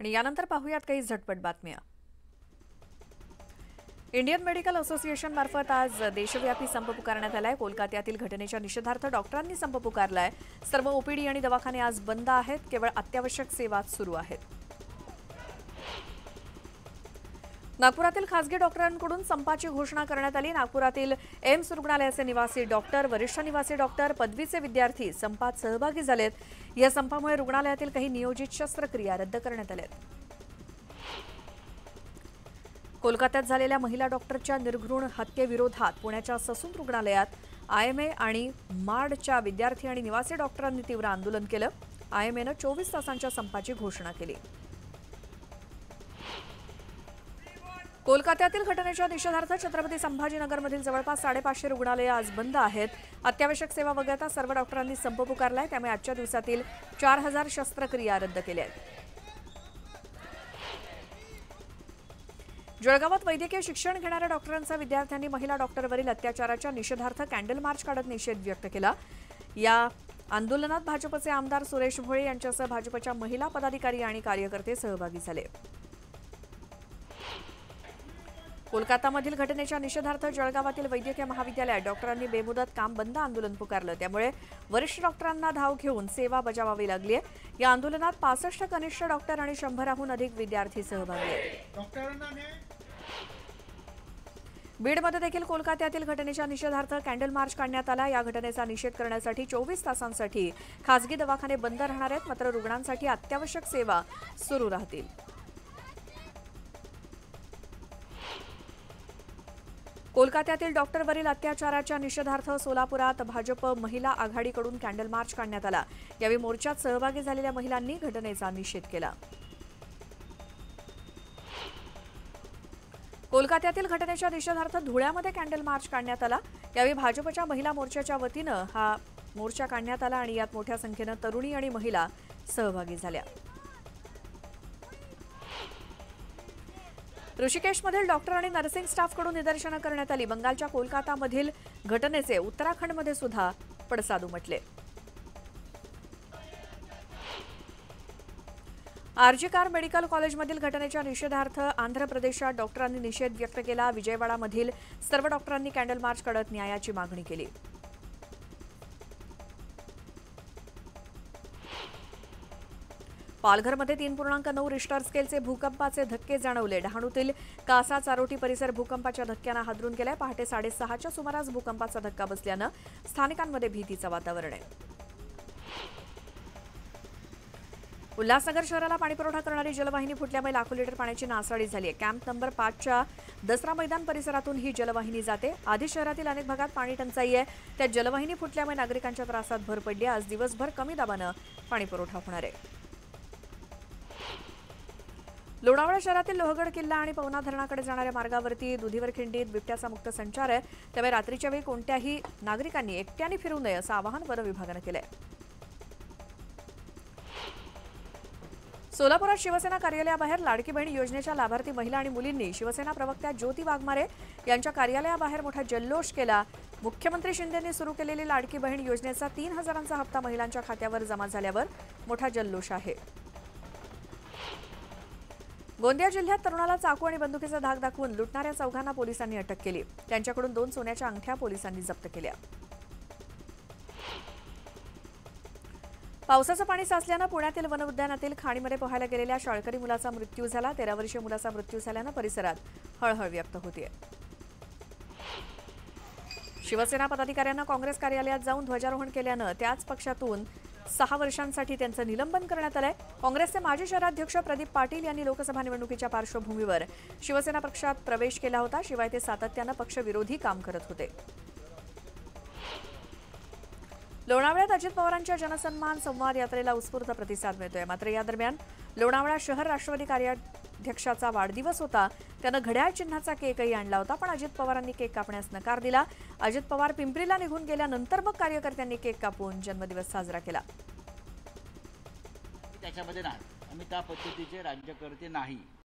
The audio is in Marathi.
आणि यानंतर पाहूयात काही झटपट बातम्या। इंडियन मेडिकल असोसिएशन मार्फत आज देशव्यापी संप पुकारण्यात आलाय। कोलकात्यातील घटनेच्या निषेधार्थ डॉक्टरांनी संप पुकारलाय। सर्व ओपीडी आणि दवाखाने आज बंद आहेत, केवळ अत्यावश्यक सेवाच सुरू आहेत। नागपुरातील खासगी डॉक्टरांकडून संपाची घोषणा करण्यात आली। नागपुरातील एम्स रुग्णालयाचे निवासी डॉक्टर, वरिष्ठ निवासी डॉक्टर, पदवीचे विद्यार्थी संपात सहभागी झालेत। या संपामुळे रुग्णालयातील काही नियोजित शस्त्रक्रिया रद्द करण्यात आल्यात। कोलकात्यात झालेल्या महिला डॉक्टरच्या निर्घृण हत्येविरोधात पुण्याच्या ससून रुग्णालयात आयएमए आणि मार्डच्या विद्यार्थी आणि निवासी डॉक्टरांनी तीव्र आंदोलन केलं। आयएमएनं 24 तासांच्या संपाची घोषणा केली। कोलकात्यातील घटनेच्या निषेधार्थ छत्रपती संभाजीनगरमधील जवळपास 550 रुग्णालये आज बंद आहेत। अत्यावश्यक सेवा वगळता सर्व डॉक्टरांनी संप पुकारलाय, त्यामुळे आजच्या दिवसातील 4000 शस्त्रक्रिया रद्द केल्या आहेत। जळगावात वैद्यकीय शिक्षण घेणाऱ्या डॉक्टरांचा विद्यार्थ्यांनी महिला डॉक्टरवरील अत्याचाराच्या निषेधार्थ कॅन्डल मार्च काढत निषेध व्यक्त केला। या आंदोलनात भाजपचे आमदार सुरेश भोळे यांच्यासह भाजपच्या महिला पदाधिकारी आणि कार्यकर्ते सहभागी झाले। कोलकातामधील घटनेच्या निषेधार्थ जळगावातील वैद्यकीय महाविद्यालयात डॉक्टरांनी बेमुदत काम बंद आंदोलन पुकारलं, त्यामुळे वरिष्ठ डॉक्टरांना धाव घेऊन सेवा बजावावी लागली आहे। या आंदोलनात 65 कनिष्ठ डॉक्टर आणि 100हून अधिक विद्यार्थी सहभागी आहेत। बीडमध्ये देखील कोलकात्यातील घटनेच्या निषेधार्थ कॅन्डल मार्च काढण्यात आला। या घटनेचा निषेध करण्यासाठी 24 तासांसाठी खासगी दवाखाने बंद राहणार आहेत, मात्र रुग्णांसाठी अत्यावश्यक सेवा सुरू राहतील। कोलकात्यातील डॉक्टरवरील अत्याचाराच्या निषेधार्थ सोलापुरात भाजप महिला आघाडीकडून कॅन्डल मार्च काढण्यात आला। यावेळी मोर्चात सहभागी झालेल्या महिलांनी घटनेचा निषेध केला। कोलकात्यातील घटनेच्या निषेधार्थ धुळ्यामध्ये कॅन्डल मार्च काढण्यात आला। यावेळी भाजपच्या महिला मोर्चाच्या वतीनं हा मोर्चा काढण्यात आला आणि यात मोठ्या संख्येनं तरुणी आणि महिला सहभागी झाल्या। ऋषिकेशमधील डॉक्टर आणि नर्सिंग स्टाफकडून निदर्शनं करण्यात आली। बंगालच्या कोलकातामधील घटनेचे उत्तराखंडमध्ये सुद्धा पडसाद उमटले। आरजी कार मेडिकल कॉलेजमधील घटनेच्या निषेधार्थ आंध्र प्रदेशात डॉक्टरांनी निषेध व्यक्त केला। विजयवाडामधील सर्व डॉक्टरांनी कॅन्डल मार्च काढत न्यायाची मागणी केली। पालघरमध्ये 3.9 रिश्टर स्केलचे भूकंपाचे धक्के जाणवले। डहाणूतील कासा चारोटी परिसर भूकंपाच्या धक्क्यानं हादरून गेलाय। पहाटे 6:30च्या सुमारास भूकंपाचा धक्का बसल्यानं स्थानिकांमध्ये भीतीचं वातावरण आहे। उल्हासनगर शहराला पाणीपुरवठा करणारी जलवाहिनी फुटल्यामुळे लाखो लिटर पाण्याची नासाडी झाली आहे। कॅम्प नंबर 5च्या दसरा मैदान परिसरातून ही जलवाहिनी जाते। आधी शहरातील अनेक भागात पाणी टंचाई आहे, त्यात जलवाहिनी फुटल्यामुळे नागरिकांच्या त्रासात भर पडली। आज दिवसभर कमी दाबानं पाणीपुरवठा होणार आहे। लोणावळा शहरातील लोहगड किल्ला आणि पवना धरणाकडे जाणाऱ्या मार्गावरती दुधीवर खिंडीत बिबट्याचा मुक्त संचार आहे, त्यामुळे रात्रीच्या वेळी कोणत्याही नागरिकांनी एकट्याने फिरू नये असं आवाहन वन विभागानं केलंय। सोलापुरात शिवसेना कार्यालयाबाहेर लाडकी बहीण योजनेच्या लाभार्थी महिला आणि मुलींनी शिवसेना प्रवक्त्या ज्योती वाघमारे यांच्या कार्यालयाबाहेर मोठा जल्लोष केला। मुख्यमंत्री शिंदेंनी सुरू केलेली लाडकी बहीण योजनेचा 3000चा हप्ता महिलांच्या खात्यावर जमा झाल्यावर मोठा जल्लोष आहे। गोंदिया जिल्ह्यात तरुणाला चाकू आणि बंदुकीचा धाक दाखवून लुटणाऱ्या चौघांना पोलिसांनी अटक केली। त्यांच्याकडून 2 सोन्याच्या अंगठ्या पोलिसांनी जप्त केल्या। पावसाचं पाणी साचल्यानं पुण्यातील वन उद्यानातील खाणीमध्ये पोहायला गेलेल्या शाळकरी मुलाचा मृत्यू झाला। 13 वर्षीय मुलाचा मृत्यू झाल्यानं परिसरात हळहळ व्यक्त होतीये। शिवसेना पदाधिकाऱ्यांना काँग्रेस कार्यालयात जाऊन ध्वजारोहण केल्यानं त्याच पक्षातून 6 वर्षांसाठी त्यांचं निलंबन करण्यात आलंय। काँग्रेसचे माजी शहराध्यक्ष प्रदीप पाटील यांनी लोकसभा निवडणुकीच्या पार्श्वभूमीवर शिवसेना पक्षात प्रवेश केला होता, शिवाय ते सातत्यानं पक्षविरोधी काम करत होते। लोणावळ्यात अजित पवारांच्या जनसन्मान संवाद यात्रेला उत्स्फूर्त प्रतिसाद मिळतोय, मात्र या दरम्यान लोणावळा शहर राष्ट्रवादी कार्याध्यक्षाचा वाढदिवस होता, त्यानं घड्याळ चिन्हाचा केकही आणला होता, पण अजित पवारांनी केक कापण्यास नकार दिला। अजित पवार पिंपरीला निघून गेल्यानंतर मग कार्यकर्त्यांनी केक कापून जन्मदिवस साजरा केला। त्याच्यामध्ये नाही, आम्ही त्या पद्धतीचे राज्यकर्ते नाही।